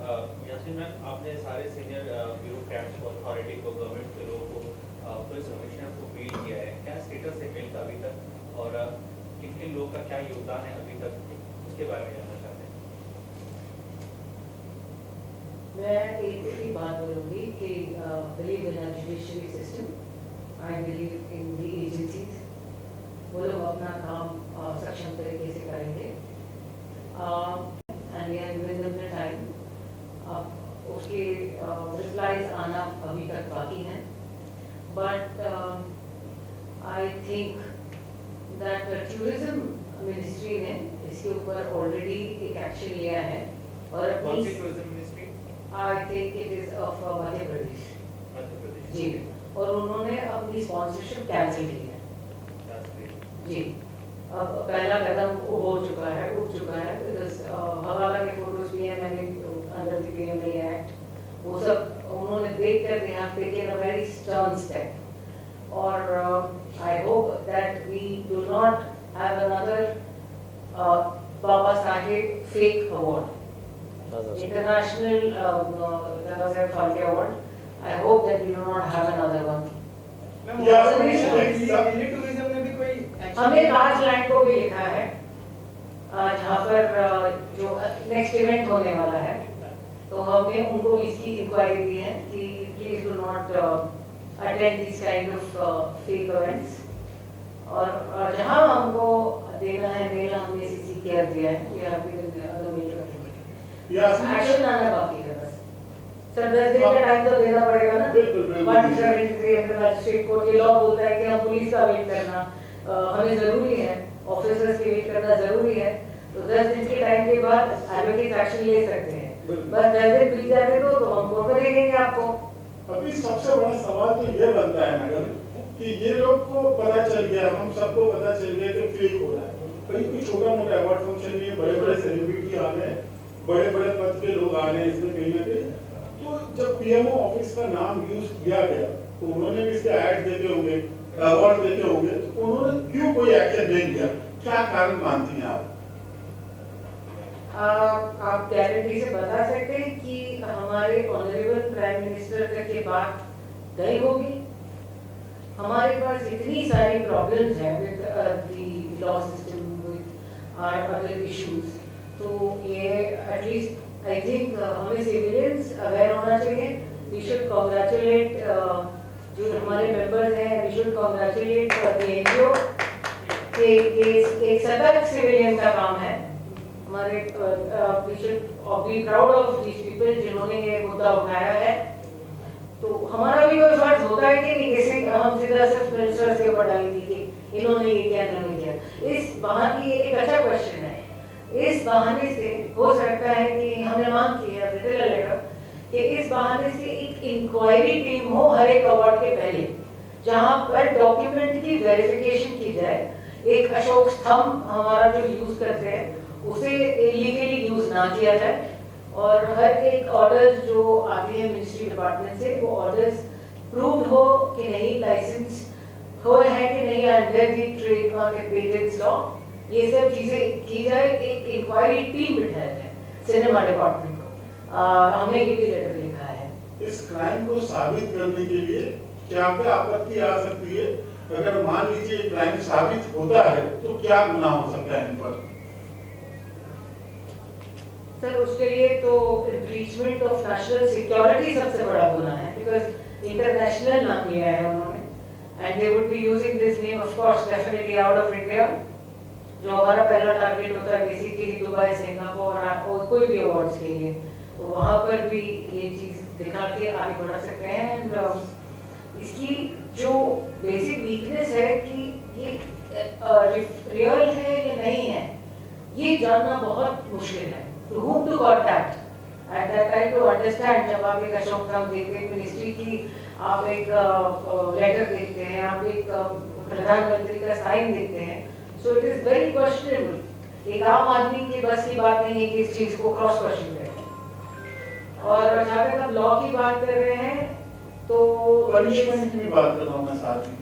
यास्मीन मैम, आपने सारे सीनियर ब्यूरोक्रेट्स को, अथॉरिटी को, गवर्नमेंट के लोगों को, पुलिस कमिश्नर को मेल किया है, क्या स्टेटस है मेल का अभी तक और किन किन लोगों का क्या योगदान है अभी तक, उसके बारे में जानना चाहते हैं। मैं एक ही बात बोलूँगी कि believe in judiciary system, I believe in the agencies, वो लोग अपना काम सक्षम तरीके से करेंगे and we are giving them the time. उसके रिप्लाईज आना अभी तक बाकी हैं, but I think that tourism ministry ने इसके ऊपर ऑलरेडी एक एक्शन लिया है और कौन सी tourism ministry? I think it is of Madhya Pradesh ji, और उन्होंने अपनी स्पॉन्सरशिप कैंसिल की है जी। अब पहला कदम हो चुका है, उठ चुका है, हवाला के फोटोज भी हैं, मैंने अंडर द पीएमएलए एक्ट वो सब उन्होंने देख कर they have taken a very stern step, और I hope that we do not have another Baba Saheb fake award, international Dada Saheb Phalke award. I hope that we do not have another one. Tourism ने भी कोई हमने लार्ज लैंड को भी लिखा है जहाँ पर जो नेक्स्ट इवेंट होने वाला है, तो हमने उनको इसकी इंक्वायरी दी है कि please do not attend this kind of fake events, और जहाँ हमको देना है मेल हमने सीसी केयर दिया है, या फिर एक्शन आना बाकी है बस। सर 10 दिन का टाइम तो देना पड़ेगा ना। 173 मजिस्ट्रेट कोर्ट ये लॉ बोलता है कि हम पुलिस का वेट करना हमें जरूरी है, ऑफिसर्स के वेट करना जरूरी है, तो 10 दिन के टाइम के बाद एडवोकेट एक्शन ले सकते हैं। बस 10 दिन बीत जाते तो हम कोर्ट में देंगे आपको। अभी सबसे बड़ा सवाल तो ये बनता है मैडम कि ये लोग को पता चल गया, हम सबको पता चल गया कि फेक हो रहा है, कोई छोटा मोटा अवार्ड फंक्शन नहीं है, बड़े बड़े सेलिब्रिटी आ रहे हैं, बड़े बड़े पद के लोग आ रहे हैं इसमें कहीं ना कहीं। तो जब पीएमओ ऑफिस का नाम यूज किया गया तो उन्होंने भी इसके ऐड देते होंगे, अवार्ड देते होंगे, तो उन्होंने क्यों कोई एक्शन नहीं लिया, क्या कारण मानती हैं आप? आप गारंटी से बता सकते हैं कि हमारे ऑनरेबल प्राइम मिनिस्टर तक ये बात गई होगी? हमारे पास इतनी सारी प्रॉब्लम्स हैं with the law system, with our other issues, तो ये एटलीस्ट आई थिंक हमें सिविलियंस अवेयर होना चाहिए। वी शुड कांग्रेचुलेट जो हमारे मेंबर्स हैं, we should congratulate the NGO के एक सतर्क सिविलियन का काम है हमारे। We should be proud of these people जिन्होंने ये मुद्दा उठाया है। तो हमारा भी कोई फर्ज होता है कि नहीं, जैसे हम सीधा सिर्फ मिनिस्टर से बढ़ाई थी कि इन्होंने ये किया इन्होंने किया। इस बहाने एक अच्छा क्वेश्चन है, इस बहाने से हो सकता है कि हमने मांग की है लेटर कि इस बहाने से एक इंक्वायरी टीम हो हर एक अवार्ड के पहले, जहां पर डॉक्यूमेंट की वेरिफिकेशन की जाए। एक अशोक स्तंभ हमारा जो यूज करते हैं उसे इलीगली यूज ना किया जाए, और हर एक ऑर्डर्स जो आती है मिनिस्ट्री डिपार्टमेंट से वो ऑर्डर्स प्रूव्ड हो कि नहीं, लाइसेंस हो है कि नहीं under the trademark and patents law, ये सब चीजें की जाए। एक इंक्वायरी टीम बिठाया जाए सिनेमा डिपार्टमेंट को, हमने ये भी लेटर लिखा है। इस क्राइम को साबित करने के लिए क्या क्या आपत्ति आ सकती है? अगर मान लीजिए क्राइम साबित होता है तो क्या गुनाह हो सकता है इन पर? सर उसके लिए तो इम्पीचमेंट ऑफ नेशनल सिक्योरिटी सबसे बड़ा गुनाह है, बिकॉज इंटरनेशनल नाम लिया है उन्होंने, and they would be using this name of course definitely out of India, जो हमारा पहला टारगेट होता है बेसिकली दुबई, सिंगापुर और कोई भी अवार्ड्स के लिए, तो वहाँ पर भी ये चीज़ दिखा के आगे बढ़ा सकते हैं। एंड इसकी जो बेसिक वीकनेस है कि ये रियल है या नहीं है, ये जानना बहुत मुश्किल है। To whom to contact at that time to understand. जब आप एक अशोक धाम देखते हैं मिनिस्ट्री की, आप एक लेटर देखते हैं, आप एक प्रधानमंत्री का साइन देखते हैं, सो इट इज वेरी क्वेश्चनेबल। एक आम आदमी के बस की बात नहीं है कि इस चीज को क्रॉस क्वेश्चन करें। और जहाँ तक आप लॉ की बात कर रहे हैं तो पनिशमेंट की बात कर रहा हूँ मैं साथ में।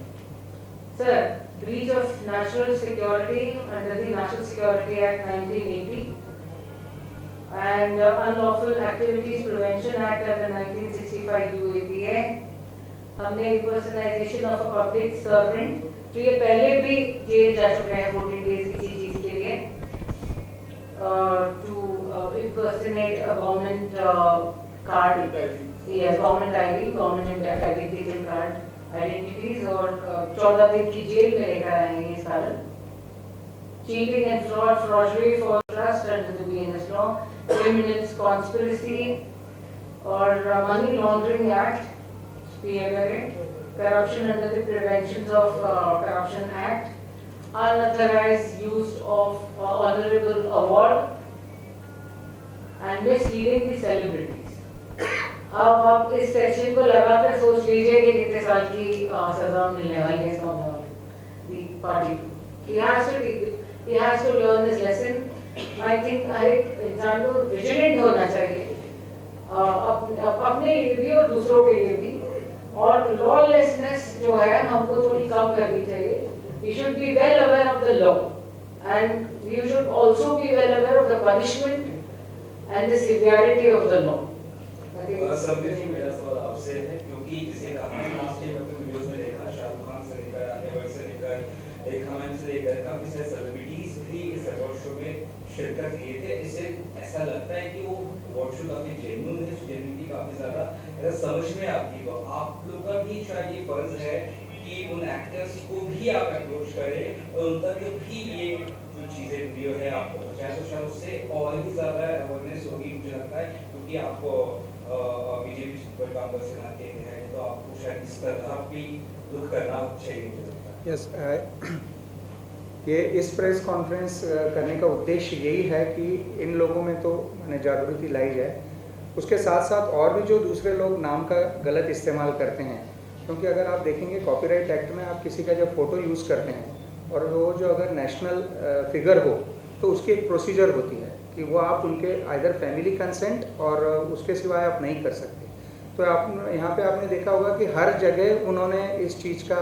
Sir, breach of national security under the national security act 1980 and unlawful activities prevention act under 1965 UAPA, हमने impersonation of a public servant, तो ये पहले भी जेल जा चुके हैं 14 days किसी चीज के लिए, to impersonate a government card, yes, government ID, government identity card, identities, और 14 दिन की जेल में लेकर आएंगे इस कारण। Cheating and fraud, forgery for trust under the BNS law, criminal conspiracy और money laundering act, PMLA, corruption under the Prevention of Corruption Act, unauthorized use of honorable award and misleading the celebrities. अब आप इस section को लगाकर सोच लीजिए कि कितने साल की सजा मिलने वाली है इसका party. He has to learn this lesson. I think हर एक इंसान को विजिलेंट होना चाहिए, अपने लिए भी और दूसरों के लिए भी, और लॉलेसनेस जो है हमको थोड़ी कम करनी चाहिए। We should be well aware of the law and we should also be well aware of the punishment and the severity of the law. सब मेरा सवाल आपसे है, क्योंकि जिसे आपने लास्ट टाइम अपने वीडियोस में देखा, शाहरुख खान से लेकर आलिया से लेकर एक हमें से लेकर काफी सारे सेलिब्रिटीज भी इस अवार्ड शो में शिरकत किए थे। इससे ऐसा लगता है कि वो अवार्ड शो काफी जेन्युइन है, जेन्युइनिटी काफी ज्यादा ऐसा समझ में आती है। आप लोग का भी शायद ये फर्ज है कि उन एक्टर्स को भी आप अप्रोच करें और उन तक भी ये जो चीजें वीडियो है आपको पहुंचाएं, तो शायद उससे और भी ज्यादा अवेयरनेस होगी मुझे लगता है, क्योंकि आपको बीजेपी पर काम कर सकते हैं तो आपको शायद इस तरह भी दुख करना चाहिए। यस, ये इस प्रेस कॉन्फ्रेंस करने का उद्देश्य यही है कि इन लोगों में तो मैंने जागृति लाई जाए, उसके साथ साथ और भी जो दूसरे लोग नाम का गलत इस्तेमाल करते हैं, क्योंकि अगर आप देखेंगे कॉपीराइट एक्ट में आप किसी का जब फ़ोटो यूज़ करते हैं और वो जो अगर नेशनल फिगर हो तो उसकी एक प्रोसीजर होती है कि वो आप उनके आइदर फैमिली कंसेंट और उसके सिवाय आप नहीं कर सकते। तो आप यहाँ पे आपने देखा होगा कि हर जगह उन्होंने इस चीज़ का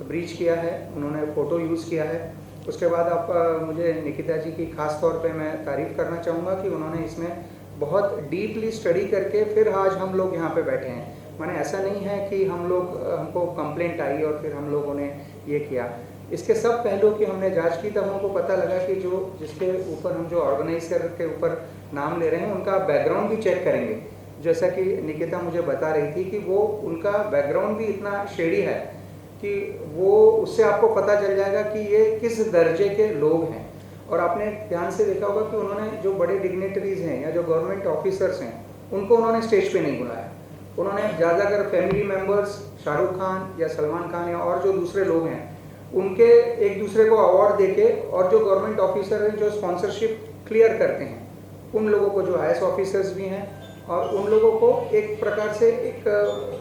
ब्रीच किया है, उन्होंने फ़ोटो यूज़ किया है। उसके बाद आप मुझे निकिता जी की ख़ास तौर पे मैं तारीफ़ करना चाहूँगा कि उन्होंने इसमें बहुत डीपली स्टडी करके फिर आज हम लोग यहाँ पे बैठे हैं। माने ऐसा नहीं है कि हमको कंप्लेंट आई और फिर हम लोगों ने ये किया। इसके सब पहलुओं की हमने जांच की, तब हमको पता लगा कि जिसके ऊपर हम जो ऑर्गेनाइजर के ऊपर नाम ले रहे हैं उनका बैकग्राउंड भी चेक करेंगे। जैसा कि निकिता मुझे बता रही थी कि वो उनका बैकग्राउंड भी इतना शेडी है कि वो उससे आपको पता चल जाएगा कि ये किस दर्जे के लोग हैं। और आपने ध्यान से देखा होगा कि उन्होंने जो बड़े डिग्नेटरीज हैं या जो गवर्नमेंट ऑफिसर्स हैं उनको उन्होंने स्टेज पे नहीं बुलाया। उन्होंने ज़्यादातर फैमिली मेम्बर्स, शाहरुख खान या सलमान खान या और जो दूसरे लोग हैं उनके एक दूसरे को अवार्ड देके, और जो गवर्नमेंट ऑफिसर हैं जो स्पॉन्सरशिप क्लियर करते हैं उन लोगों को, जो IAS ऑफिसर्स भी हैं, और उन लोगों को एक प्रकार से एक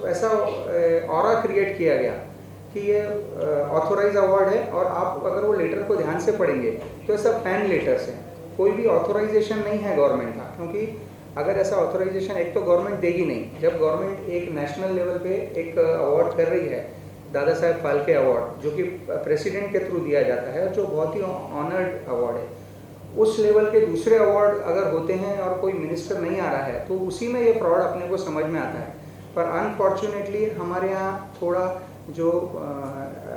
ऐसा ऑरा क्रिएट किया गया कि ये ऑथोराइज अवार्ड है। और आप अगर वो लेटर को ध्यान से पढ़ेंगे तो ये सब फैन लेटर्स हैं, कोई भी ऑथोराइजेशन नहीं है गवर्नमेंट का। क्योंकि अगर ऐसा ऑथोराइजेशन एक तो गवर्नमेंट देगी नहीं, जब गवर्नमेंट एक नेशनल लेवल पे एक अवार्ड कर रही है, दादा साहेब फाल्के अवार्ड, जो कि प्रेसिडेंट के थ्रू दिया जाता है, जो बहुत ही ऑनर्ड अवार्ड है, उस लेवल के दूसरे अवार्ड अगर होते हैं और कोई मिनिस्टर नहीं आ रहा है तो उसी में ये फ्रॉड अपने को समझ में आता है। पर अनफॉर्चुनेटली हमारे यहाँ थोड़ा जो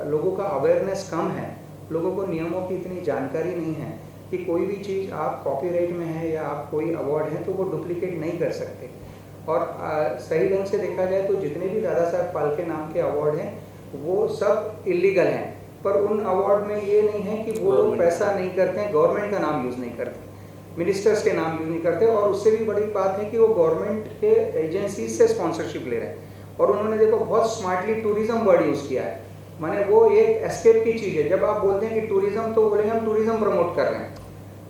लोगों का अवेयरनेस कम है, लोगों को नियमों की इतनी जानकारी नहीं है कि कोई भी चीज़ आप कॉपीराइट में है या आप कोई अवार्ड है तो वो डुप्लीकेट नहीं कर सकते। और सही ढंग से देखा जाए तो जितने भी दादा साहब फाल्के नाम के अवार्ड हैं वो सब इलीगल हैं, पर उन अवार्ड में ये नहीं है कि वो लोग पैसा नहीं करते हैं, गवर्नमेंट का नाम यूज़ नहीं करते, मिनिस्टर्स के नाम यूज़ नहीं करते। और उससे भी बड़ी बात है कि वो गवर्नमेंट के एजेंसीज से स्पॉन्सरशिप ले रहे हैं। और उन्होंने देखो बहुत स्मार्टली टूरिज्म वर्ड यूज़ किया है, माने वो एक एस्केप की चीज़ है। जब आप बोलते हैं कि टूरिज्म तो बोलेंगे हम टूरिज्म प्रमोट कर रहे हैं,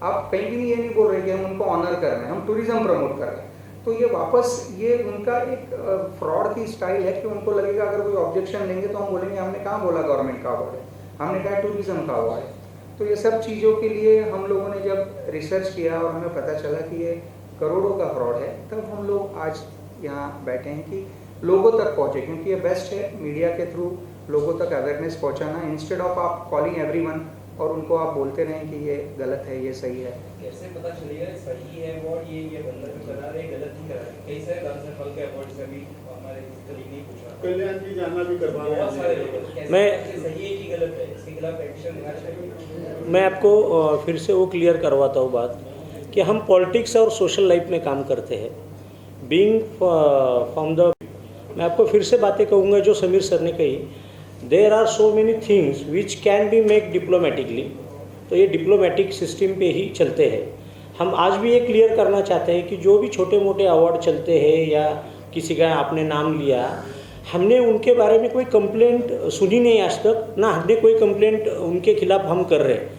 आप कहीं भी ये नहीं बोल रहे कि हम उनको ऑनर कर रहे हैं, हम टूरिज्म प्रमोट कर रहे हैं। तो ये वापस ये उनका एक फ्रॉड की स्टाइल है कि उनको लगेगा अगर कोई ऑब्जेक्शन लेंगे तो हम बोलेंगे हमने कहाँ बोला गवर्नमेंट का अवार्ड है, हमने कहा टूरिज्म का अवार्ड है। तो ये सब चीज़ों के लिए हम लोगों ने जब रिसर्च किया और हमें पता चला कि ये करोड़ों का फ्रॉड है, तब हम लोग आज यहाँ बैठे हैं कि लोगों तक पहुँचे, क्योंकि ये बेस्ट है मीडिया के थ्रू लोगों तक अवेयरनेस पहुँचाना, इंस्टेड ऑफ आप कॉलिंग एवरीवन और उनको आप बोलते रहें कि ये गलत है, ये सही है। कैसे पता चलेगा सही है अवार्ड ये बंदा भी करा रहे गलत ही करा रहे? कई सारे दादा साहब फाल्के अवार्ड से भी हमारे कलीग नहीं पूछा, कल्याण जी जानना भी करवा रहे हैं, बहुत सारे लोग मैं सही है कि गलत है, इसके खिलाफ एक्शन लेना चाहिए। मैं आपको फिर से वो क्लियर करवाता हूँ बात कि हम पॉलिटिक्स और सोशल लाइफ में काम करते हैं। बीइंग फ्रॉम द, मैं आपको फिर से बातें कहूँगा जो समीर सर ने कही, there are so many things which can be make diplomatically, तो ये डिप्लोमेटिक सिस्टम पे ही चलते हैं। हम आज भी ये क्लियर करना चाहते हैं कि जो भी छोटे मोटे अवार्ड चलते हैं या किसी का आपने नाम लिया, हमने उनके बारे में कोई कंप्लेंट सुनी नहीं आज तक, ना हमने कोई कंप्लेंट उनके खिलाफ हम कर रहे हैं।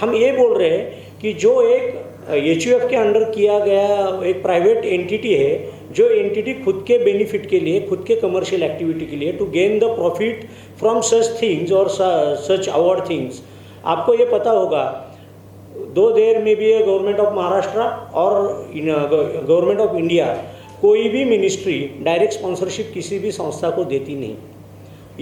हम ये बोल रहे हैं कि जो एक HUF के अंडर किया गया एक प्राइवेट एंटिटी है, जो एंटिटी खुद के बेनिफिट के लिए, खुद के कमर्शियल एक्टिविटी के लिए, to gain the profit from such things और सच अवार्ड थिंग्स, आपको ये पता होगा दो देर में भी गवर्नमेंट ऑफ महाराष्ट्र और गवर्नमेंट ऑफ इंडिया कोई भी मिनिस्ट्री डायरेक्ट स्पॉन्सरशिप किसी भी संस्था को देती नहीं।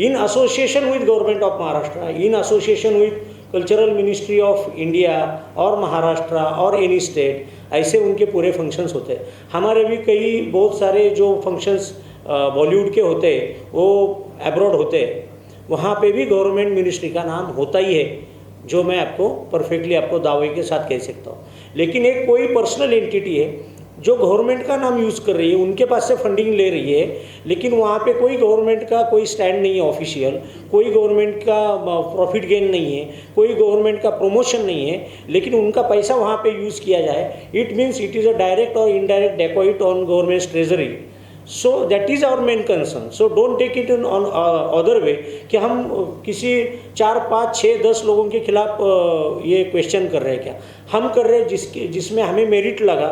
In association with government of Maharashtra, in association with cultural ministry of India और महाराष्ट्र और एनी स्टेट, ऐसे उनके पूरे फंक्शंस होते हैं। हमारे भी कई बहुत सारे जो फंक्शंस बॉलीवुड के होते हैं वो अब्रॉड होते हैं, वहाँ पे भी गवर्नमेंट मिनिस्ट्री का नाम होता ही है, जो मैं आपको परफेक्टली आपको दावे के साथ कह सकता हूँ। लेकिन एक कोई पर्सनल एंटिटी है जो गवर्नमेंट का नाम यूज़ कर रही है, उनके पास से फंडिंग ले रही है, लेकिन वहाँ पे कोई गवर्नमेंट का कोई स्टैंड नहीं है ऑफिशियल, कोई गवर्नमेंट का प्रॉफिट गेन नहीं है, कोई गवर्नमेंट का प्रमोशन नहीं है, लेकिन उनका पैसा वहाँ पे यूज़ किया जाए, it means it is a direct और indirect deposit on government treasury. So that is our main concern. So don't take it on other way कि हम किसी 4, 5, 6, 10 लोगों के खिलाफ ये क्वेश्चन कर रहे हैं। क्या हम कर रहे हैं जिसमें हमें मेरिट लगा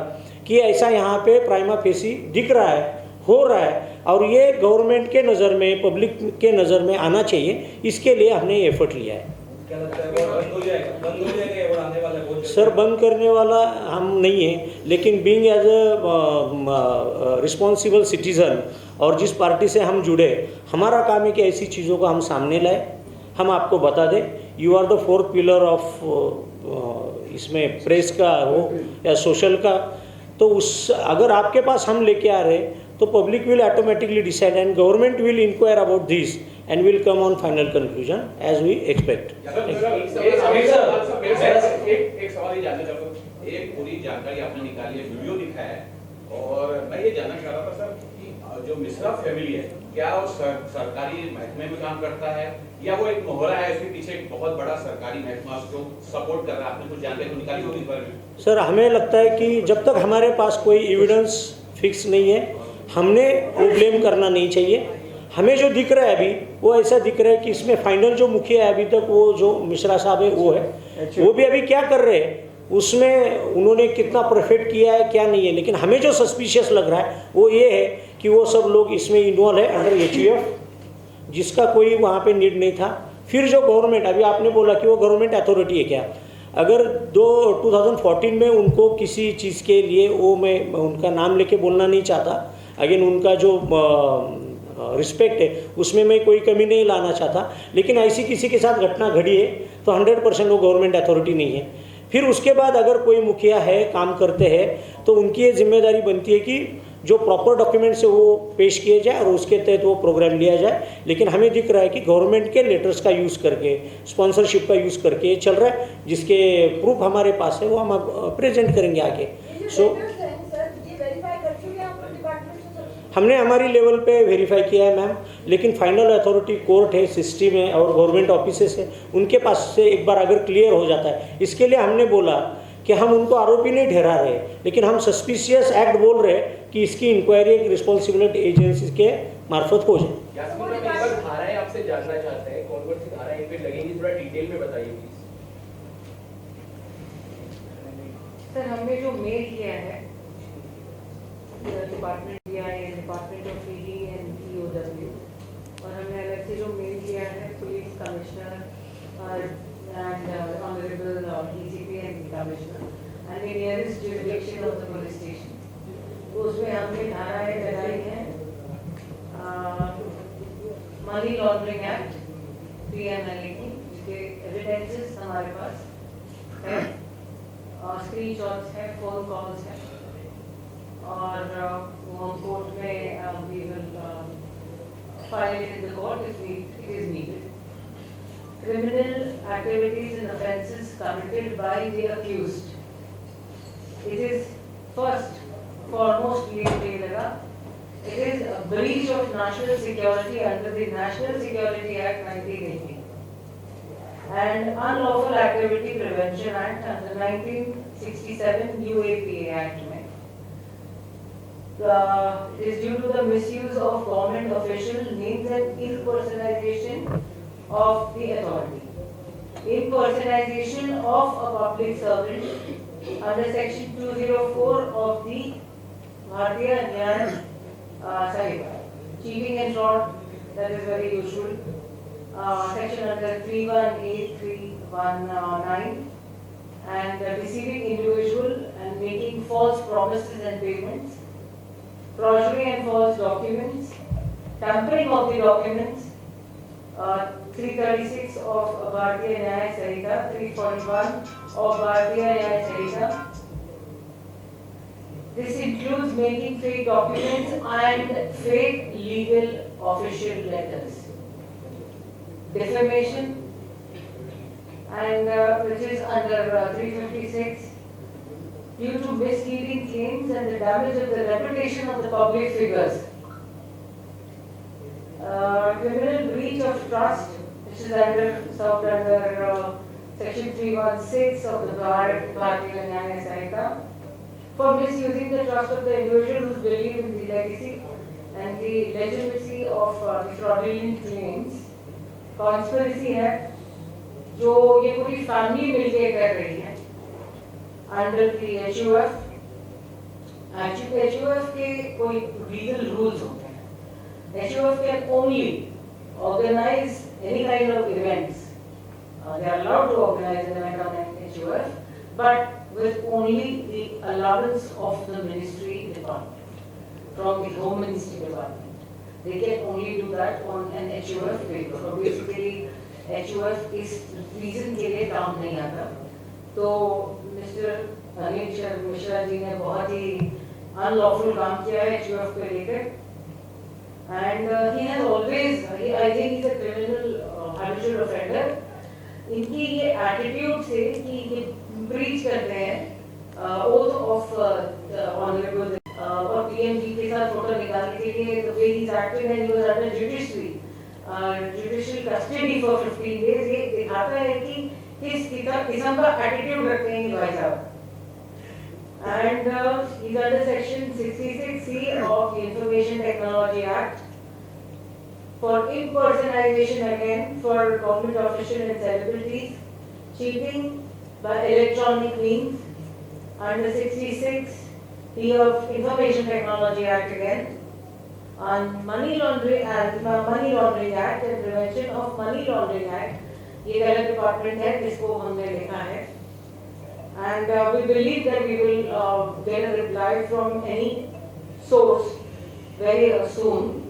कि ऐसा यहाँ पे प्राइमा फेसी दिख रहा है, हो रहा है, और ये गवर्नमेंट के नज़र में, पब्लिक के नज़र में आना चाहिए, इसके लिए हमने एफर्ट लिया है। क्या लगता है बंद हो जाएगा? बंद हो जाएगा ये आने वाला है? सर बंद करने वाला हम नहीं है, लेकिन being as a responsible citizen और जिस पार्टी से हम जुड़े, हमारा काम है कि ऐसी चीज़ों को हम सामने लाए, हम आपको बता दें। You are the 4th pillar of इसमें प्रेस का हो या सोशल का, तो उस अगर आपके पास हम लेके आ रहे तो public will automatically decide and government will inquire about this and will come on final conclusion as we expect. एक सवाल ये जानना चाहता हूँ, एक पूरी जानकारी आपने निकाली है, वीडियो दिखाया है, और मैं ये जानना चाह रहा था सर कि जो मिश्रा फैमिली है, क्या वो सरकारी महकमे में काम करता है या वो एक मोहरा है, इसके पीछे एक बहुत बड़ा सरकारी महकमा जो सपोर्ट कर रहा है? आपने कुछ जानकारी तो निकाली होगी इस बारे में? सर हमें लगता है कि जब तक हमारे पास कोई एविडेंस फिक्स नहीं है, हमने वो ब्लेम करना नहीं चाहिए। हमें जो दिख रहा है अभी वो ऐसा दिख रहा है कि इसमें फाइनल जो मुखिया है अभी तक वो जो मिश्रा साहब है वो है, वो भी अभी क्या कर रहे हैं, उसमें उन्होंने कितना परफेक्ट किया है क्या नहीं है। लेकिन हमें जो सस्पिशियस लग रहा है वो ये है कि वो सब लोग इसमें इन्वॉल्व है अंडर HUF, जिसका कोई वहाँ पे नीड नहीं था। फिर जो गवर्नमेंट, अभी आपने बोला कि वो गवर्नमेंट अथॉरिटी है क्या, अगर 2014 में उनको किसी चीज़ के लिए, वो मैं उनका नाम लेके बोलना नहीं चाहता, अगेन उनका जो रिस्पेक्ट है उसमें मैं कोई कमी नहीं लाना चाहता, लेकिन ऐसी किसी के साथ घटना घड़ी है तो 100% वो गवर्नमेंट अथॉरिटी नहीं है। फिर उसके बाद अगर कोई मुखिया है काम करते हैं तो उनकी ये जिम्मेदारी बनती है कि जो प्रॉपर डॉक्यूमेंट्स है वो पेश किए जाए और उसके तहत वो प्रोग्राम लिया जाए। लेकिन हमें दिख रहा है कि गवर्नमेंट के लेटर्स का यूज़ करके, स्पॉन्सरशिप का यूज़ करके ये चल रहा है, जिसके प्रूफ हमारे पास है वो हम प्रेजेंट करेंगे आगे। सो हमने हमारी लेवल पे वेरीफाई किया है मैम, लेकिन फाइनल अथॉरिटी कोर्ट है, सिस्टम है और गवर्नमेंट ऑफिसेस है, उनके पास से एक बार अगर क्लियर हो जाता है, इसके लिए हमने बोला कि हम उनको आरोपी नहीं ठहरा रहे, लेकिन हम सस्पिशियस एक्ट बोल रहे हैं कि इसकी इंक्वायरी एक रिस्पॉन्सिबिलिटी एजेंसी के मार्फत हो जाए। धाराएं आपसे जानना चाहते हैं, कौन कौन सी धाराएं इन पे लगेंगी, थोड़ा डिटेल में बताइए प्लीज। सर हमने जो मेल किया है डिपार्टमेंट दिया है, department of ED and EOW, और हमने अलग से जो मेल किया है police commissioner and honorable DCP and commissioner and the nearest jurisdiction of the police station, तो उसमें हमने धाराएं लगाई हैं मनी लॉन्ड्रिंग एक्ट PMLA की, जिसके एविडेंसेस हमारे पास है, स्क्रीनशॉट्स है, फोन कॉल्स है, और वो हम कोर्ट में we will file it in the court if it is needed. Criminal activities and offences committed by the accused. It is first, foremost, it is a breach of national security under the National Security Act 1980 and Unlawful Activity Prevention Act under 1967 UAPA Act. It is due to the misuse of government official names and impersonation of the authority. Impersonation of a public servant under section 204 of the Bharatiya Nyaya Sanhita. Cheating and fraud, that is very usual. Section under 318, and deceiving individual and making false promises and payments, forgery and false documents, tampering of the documents, 336 of Bharatiya Nyaya Sanhita, 341 of Bharatiya Nyaya Sanhita. This includes making fake documents and fake legal official letters. Defamation, and which is under 356, due to misleading claims and the damage of the reputation of the public figures. Criminal breach of trust, which is served under section 316 of the Bharatiya Nyaya Sanhita, for misusing the trust of the individual who believe in the legacy and the legitimacy of the fraudulent claims. Conspiracy है जो ये पूरी family मिलके कर रही है under the HUF. HUF के कोई legal rules होते हैं. HUF can only organize any kind of events. They are allowed to organize an event on HUF, but with only the allowance of the ministry department, from the Home Ministry department. They can only do that on an HUF paper. So basically, HUF इस reason के लिए काम नहीं आता. तो mister Anil Mishra ji ने बहुत ही unlawful काम किया है HUF पे लेकर. And he has always, I think he's a criminal habitual offender. इनकी ये attitude से कि ये breach करते हैं oath of honorable और PMG के साथ फोटो निकालने के लिए the way he's acting and he was under judicial custody for 15 days, ये दिखाता है कि किस किस्म का attitude रखते हैं ये भाई साहब. And he's under section 66C of the Information Technology Act for impersonation again for government officials and celebrities, cheating by electronic means under 66 of Information Technology Act again, on Money Laundering Act and Prevention of Money Laundering Act. ये अलग department है जिसको हमने लिखा है. And we believe that we will get a reply from any source very soon.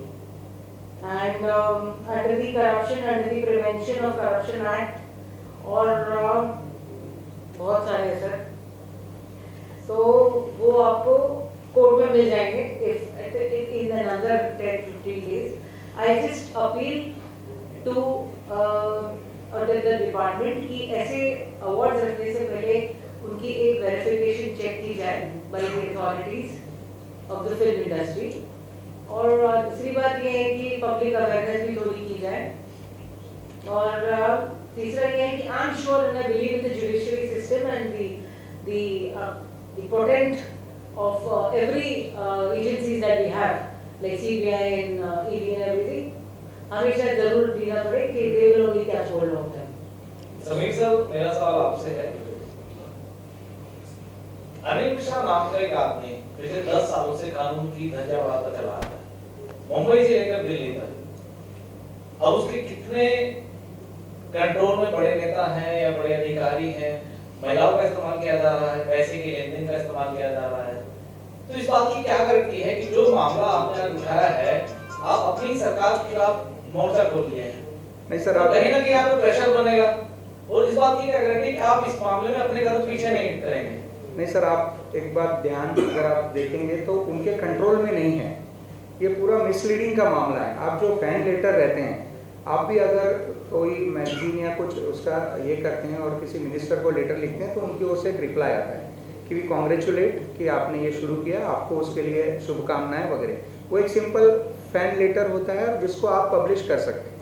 And under the Prevention of Corruption Act or बहुत सारे हैं सर, तो वो आपको कोर्ट में मिल जाएंगे in another 10-15 days. I just appeal to the department कि ऐसे अवार्ड्स रखने से पहले उनकी एक वेरिफिकेशन चेक की जाए by the authorities of the film industry. और दूसरी बात ये है कि पब्लिक अवेयरनेस भी थोड़ी की जाए। और तीसरा ये है कि I am sure and I believe in the judiciary system and the potent of every agencies that we have, like CBI and ED and everything, हमेशा जरूर देना पड़े कि they will only क्या छोड़ लो होता है। समीर सर, मेरा सवाल आपसे है। अनिल मिश्रा नाम का एक आदमी पिछले 10 सालों से कानून की धज्जियां उड़ाता चला रहा है, मुंबई से लेकर दिल्ली तक। अब उसके कितने कंट्रोल में बड़े नेता हैं या बड़े अधिकारी हैं, महिलाओं का इस्तेमाल किया जा रहा है, पैसे के लेन-देन का इस्तेमाल किया जा रहा है। तो इस बात की क्या गारंटी है कि जो मामला आपने उठाया है, आप अपनी सरकार के खिलाफ मोर्चा खोल लिए हैं? नहीं सर, आप कहीं ना कहीं आप प्रेशर बनेगा, और इस बात की क्या गारंटी कि आप इस मामले में अपने कदम पीछे नहीं करेंगे? नहीं सर, आप एक बात ध्यान अगर आप देखेंगे तो उनके कंट्रोल में नहीं है, ये पूरा मिसलीडिंग का मामला है। आप जो फैन लेटर रहते हैं, आप भी अगर कोई मैगजीन या कुछ उसका ये करते हैं और किसी मिनिस्टर को लेटर लिखते हैं तो उनकी ओर से एक रिप्लाई आता है कि वी कॉन्ग्रेचुलेट कि आपने ये शुरू किया, आपको उसके लिए शुभकामनाएं वगैरह। वो एक सिंपल फैन लेटर होता है जिसको आप पब्लिश कर सकते हैं।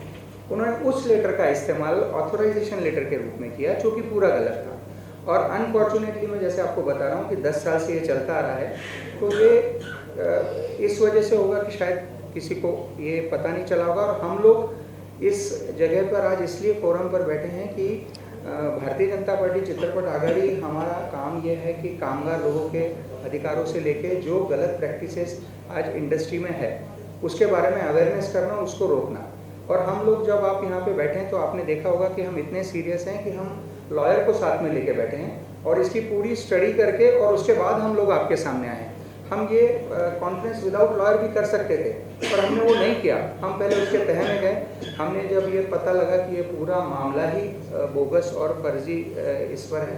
उन्होंने उस लेटर का इस्तेमाल ऑथराइजेशन लेटर के रूप में किया, जो कि पूरा गलत था। और अनफॉर्चुनेटली मैं जैसे आपको बता रहा हूँ कि 10 साल से ये चलता आ रहा है, तो ये इस वजह से होगा कि शायद किसी को ये पता नहीं चला होगा। और हम लोग इस जगह पर आज इसलिए फोरम पर बैठे हैं कि भारतीय जनता पार्टी चित्रपट आघाड़ी, हमारा काम यह है कि कामगार लोगों के अधिकारों से लेके जो गलत प्रैक्टिसेस आज इंडस्ट्री में है उसके बारे में अवेयरनेस करना, उसको रोकना। और हम लोग जब आप यहाँ पे बैठे हैं तो आपने देखा होगा कि हम इतने सीरियस हैं कि हम लॉयर को साथ में लेके बैठे हैं और इसकी पूरी स्टडी करके और उसके बाद हम लोग आपके सामने आए हैं। हम ये कॉन्फ्रेंस विदाउट लॉयर भी कर सकते थे, पर हमने वो नहीं किया। हम पहले उसके तह में गए। हमने जब ये पता लगा कि ये पूरा मामला ही बोगस और फर्जी इस पर है,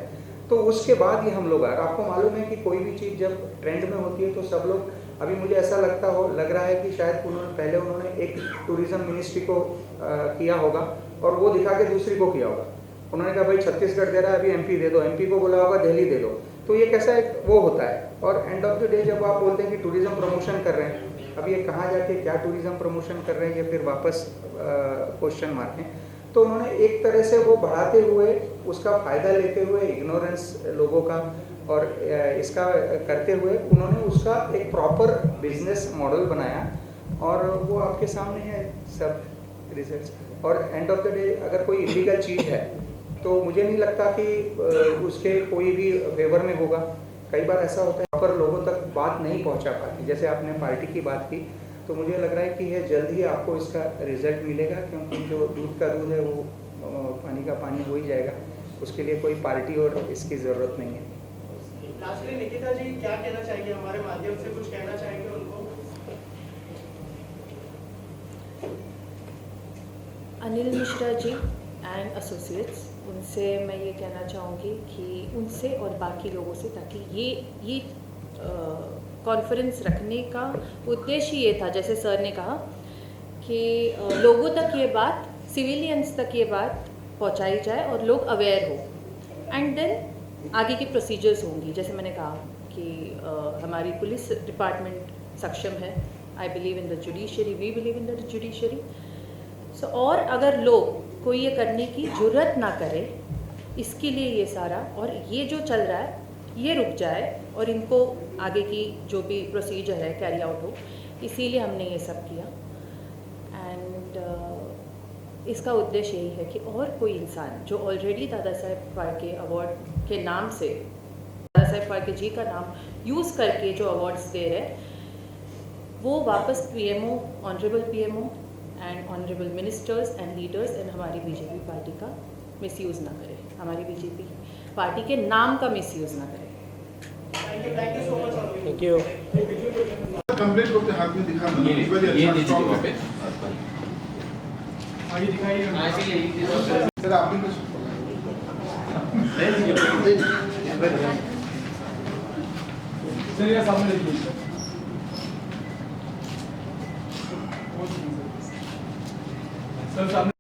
तो उसके ही हम लोग आए। आपको मालूम है कि कोई भी चीज़ जब ट्रेंड में होती है तो सब लोग, अभी मुझे ऐसा लग रहा है कि शायद उन्होंने एक टूरिज्म मिनिस्ट्री को किया होगा और वो दिखा के दूसरी को किया होगा। उन्होंने कहा भाई छत्तीसगढ़ दे रहा है, अभी एमपी दे दो, एमपी को बोला होगा दिल्ली दे दो। तो ये कैसा एक वो होता है। और एंड ऑफ द डे जब आप बोलते हैं कि टूरिज्म प्रमोशन कर रहे हैं, अब ये कहाँ जाके क्या टूरिज्म प्रमोशन कर रहे हैं, ये फिर वापस क्वेश्चन मार्क है। तो उन्होंने एक तरह से वो बढ़ाते हुए, उसका फ़ायदा लेते हुए, इग्नोरेंस लोगों का और इसका करते हुए उन्होंने उसका एक प्रॉपर बिजनेस मॉडल बनाया और वो आपके सामने है सब रिजल्ट। और एंड ऑफ द डे अगर कोई इलीगल चीज़ है तो मुझे नहीं लगता कि उसके कोई भी फेवर में होगा। कई बार ऐसा होता है पर लोगों तक बात नहीं पहुंचा पाती। जैसे आपने पार्टी की बात की, तो मुझे लग रहा है कि यह जल्द ही आपको इसका रिजल्ट मिलेगा, क्योंकि जो दूध का दूध है वो पानी का पानी हो ही जाएगा। उसके लिए कोई पार्टी और इसकी ज़रूरत नहीं है। लास्टली निकिता जी क्या कहना चाहेंगे, हमारे माध्यम से कुछ कहना चाहेंगे उनको? अनिल मिश्रा जी एंड एसोसिएट्स, उनसे मैं ये कहना चाहूँगी कि उनसे और बाकी लोगों से, ताकि ये कॉन्फ्रेंस रखने का उद्देश्य ये था, जैसे सर ने कहा कि लोगों तक ये बात, सिविलियंस तक ये बात पहुँचाई जाए और लोग अवेयर हो। एंड देन आगे की प्रोसीजर्स होंगी। जैसे मैंने कहा कि हमारी पुलिस डिपार्टमेंट सक्षम है। I believe in the judiciary, we believe in the judiciary. So और अगर लोग कोई ये करने की जुर्रत ना करे, इसके लिए ये सारा, और ये जो चल रहा है ये रुक जाए और इनको आगे की जो भी प्रोसीजर है कैरी आउट हो, इसीलिए हमने ये सब किया। एंड इसका उद्देश्य यही है कि और कोई इंसान जो ऑलरेडी दादा साहेब फाल्के अवार्ड के नाम से, दादा साहेब फाल्के जी का नाम यूज़ करके जो अवार्ड्स दे रहे, वो वापस PMO, honourable PMO and honourable ministers and leaders and हमारी बीजेपी पार्टी का मिसयूज़ ना करें, हमारी बीजेपी पार्टी के नाम का मिसयूज़ ना करें। Thank you so much. Thank you. Complete को अपने हाथ में दिखाना, इस वजह से अच्छा पे आगे दिखाइए सर। आपने कुछ चलिए सामने देखिए सर सामने